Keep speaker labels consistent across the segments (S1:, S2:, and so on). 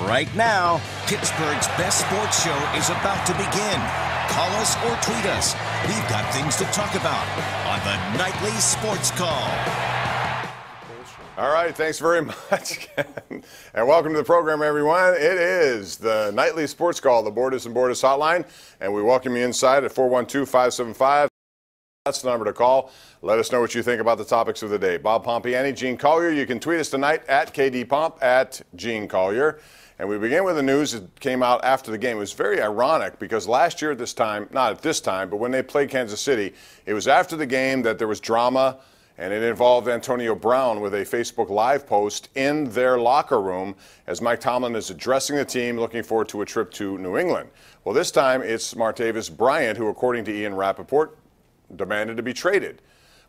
S1: Right now, Pittsburgh's best sports show is about to begin. Call us or tweet us. We've got things to talk about on the Nightly Sports Call.
S2: All right, thanks very much, Ken. And welcome to the program, everyone. It is the Nightly Sports Call, the Borders and Borders hotline, and we welcome you inside at 412-575. That's the number to call. Let us know what you think about the topics of the day. Bob Pompeani, Gene Collier. You can tweet us tonight at KDPomp, at Gene Collier. And we begin with the news that came out after the game. It was very ironic because last year at this time, not at this time, but when they played Kansas City, it was after the game that there was drama, and it involved Antonio Brown with a Facebook Live post in their locker room as Mike Tomlin is addressing the team, looking forward to a trip to New England. Well, this time it's Martavis Bryant, who, according to Ian Rappaport, demanded to be traded,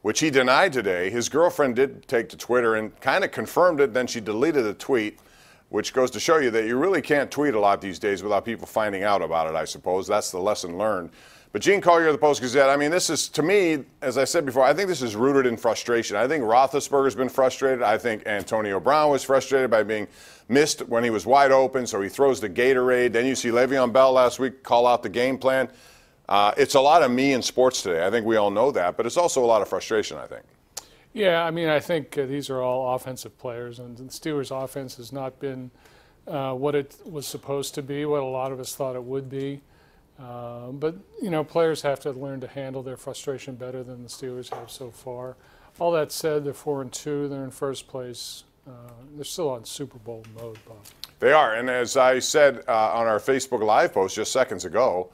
S2: which he denied today. His girlfriend did take to Twitter and kind of confirmed it. Then she deleted the tweet, which goes to show you that you really can't tweet a lot these days without people finding out about it, I suppose. That's the lesson learned. But Gene Collier of the Post-Gazette, I mean, this is, to me, as I said before, I think this is rooted in frustration. I think Roethlisberger's been frustrated. I think Antonio Brown was frustrated by being missed when he was wide open, so he throws the Gatorade. Then you see Le'Veon Bell last week call out the game plan. It's a lot of me in sports today. I think we all know that, but it's also a lot of frustration, I think.
S3: Yeah, I mean, I think these are all offensive players, and the Steelers' offense has not been what it was supposed to be, what a lot of us thought it would be. But, you know, players have to learn to handle their frustration better than the Steelers have so far. All that said, they're 4-2. They're in first place. They're still on Super Bowl mode, Bob.
S2: They are, and as I said on our Facebook Live post just seconds ago,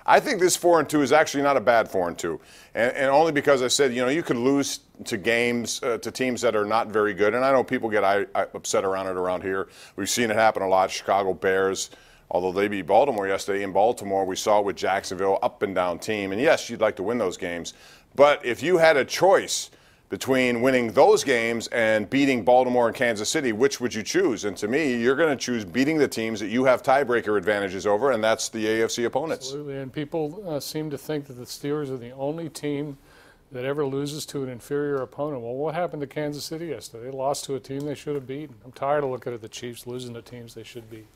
S2: I think this 4-2 is actually not a bad 4-2, and only because I said, you know, you could lose to games to teams that are not very good, and I know people get upset around it around here. We've seen it happen a lot. Chicago Bears, although they beat Baltimore yesterday in Baltimore, we saw it with Jacksonville, up and down team, and yes, you'd like to win those games, but if you had a choice between winning those games and beating Baltimore and Kansas City, which would you choose? And to me, you're going to choose beating the teams that you have tiebreaker advantages over, and that's the AFC opponents.
S3: Absolutely, and people seem to think that the Steelers are the only team that ever loses to an inferior opponent. Well, what happened to Kansas City yesterday? They lost to a team they should have beaten. I'm tired of looking at the Chiefs losing to teams they should beat.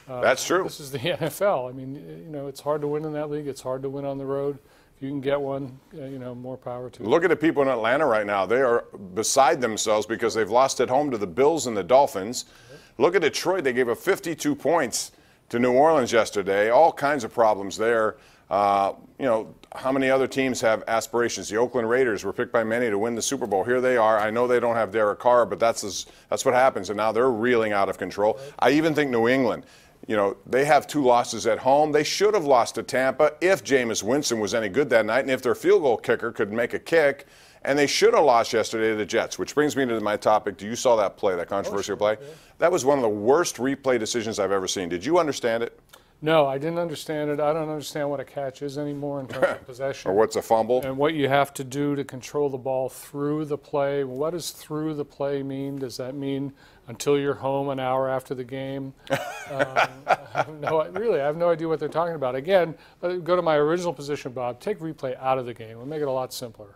S2: That's true.
S3: This is the NFL. I mean, you know, it's hard to win in that league. It's hard to win on the road. You can get one, you know, more power to it.
S2: Look at the people in Atlanta right now. They are beside themselves because they've lost at home to the Bills and the Dolphins. Look at Detroit. They gave up 52 points to New Orleans yesterday. All kinds of problems there. You know, how many other teams have aspirations? The Oakland Raiders were picked by many to win the Super Bowl. Here they are. I know they don't have Derek Carr, but that's what happens, and now they're reeling out of control. I even think New England, you know, they have 2 losses at home. They should have lost to Tampa if Jameis Winston was any good that night and if their field goal kicker could make a kick. And they should have lost yesterday to the Jets, which brings me to my topic. You saw that play, that controversial play? Yeah. That was one of the worst replay decisions I've ever seen. Did you understand it?
S3: No, I didn't understand it. I don't understand what a catch is anymore in terms of possession.
S2: Or what's a fumble.
S3: And what you have to do to control the ball through the play. What does through the play mean? Does that mean until you're home an hour after the game? I have no idea what they're talking about. Again, go to my original position, Bob. Take replay out of the game. It'll make it a lot simpler.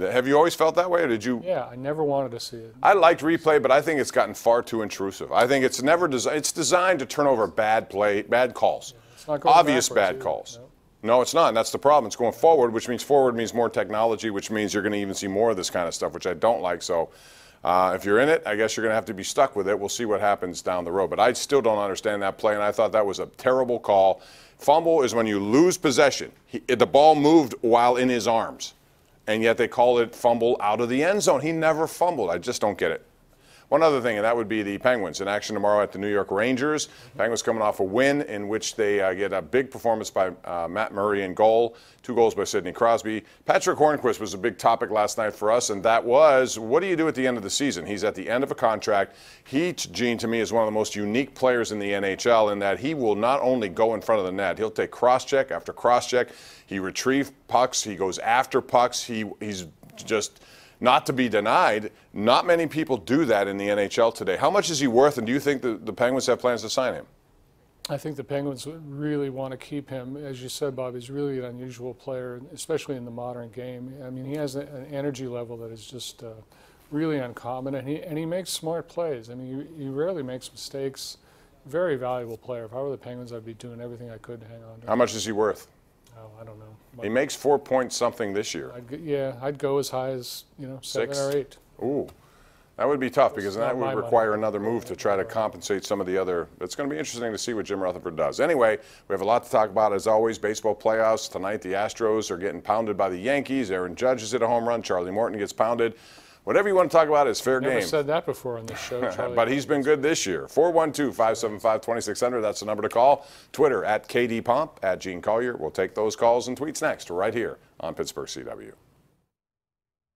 S2: Have you always felt that way, or did you?
S3: Yeah, I never wanted to see it.
S2: I liked replay, but I think it's gotten far too intrusive. I think it's never it's designed to turn over bad calls, obvious bad calls. No, it's not, and that's the problem. It's going forward, which means more technology, which means you're going to even see more of this kind of stuff, which I don't like. So if you're in it, I guess you're going to have to be stuck with it. We'll see what happens down the road. But I still don't understand that play, and I thought that was a terrible call. Fumble is when you lose possession. The ball moved while in his arms. And yet they call it fumble out of the end zone. He never fumbled. I just don't get it. One other thing, and that would be the Penguins in action tomorrow at the New York Rangers. Penguins coming off a win in which they get a big performance by Matt Murray in goal, 2 goals by Sidney Crosby. Patrick Hornquist was a big topic last night for us, and that was, what do you do at the end of the season? He's at the end of a contract. He, Gene, to me, is one of the most unique players in the NHL in that he will not only go in front of the net, he'll take cross-check after cross-check. He retrieves pucks. He goes after pucks. He's just not to be denied. Not many people do that in the NHL today. How much is he worth, and do you think the Penguins have plans to sign him?
S3: I think the Penguins really want to keep him. As you said, Bob, he's really an unusual player, especially in the modern game. I mean, he has an energy level that is just really uncommon, and he makes smart plays. I mean, he rarely makes mistakes. Very valuable player. If I were the Penguins, I'd be doing everything I could to hang on to him.
S2: How much is he worth?
S3: Oh, I don't know.
S2: He makes 4 point something this year.
S3: I'd go as high as 7 or 8.
S2: Ooh, that would be tough because that would require another move to try to compensate some of the other. It's going to be interesting to see what Jim Rutherford does. Anyway, we have a lot to talk about as always. Baseball playoffs tonight. The Astros are getting pounded by the Yankees. Aaron Judge has hit a home run. Charlie Morton gets pounded. Whatever you want to talk about is fair game.
S3: Never said that before on this show, Charlie.
S2: But he's been good this year. 412-575-2600. That's the number to call. Twitter @KDPomp, @Gene Collier. We'll take those calls and tweets next right here on Pittsburgh CW.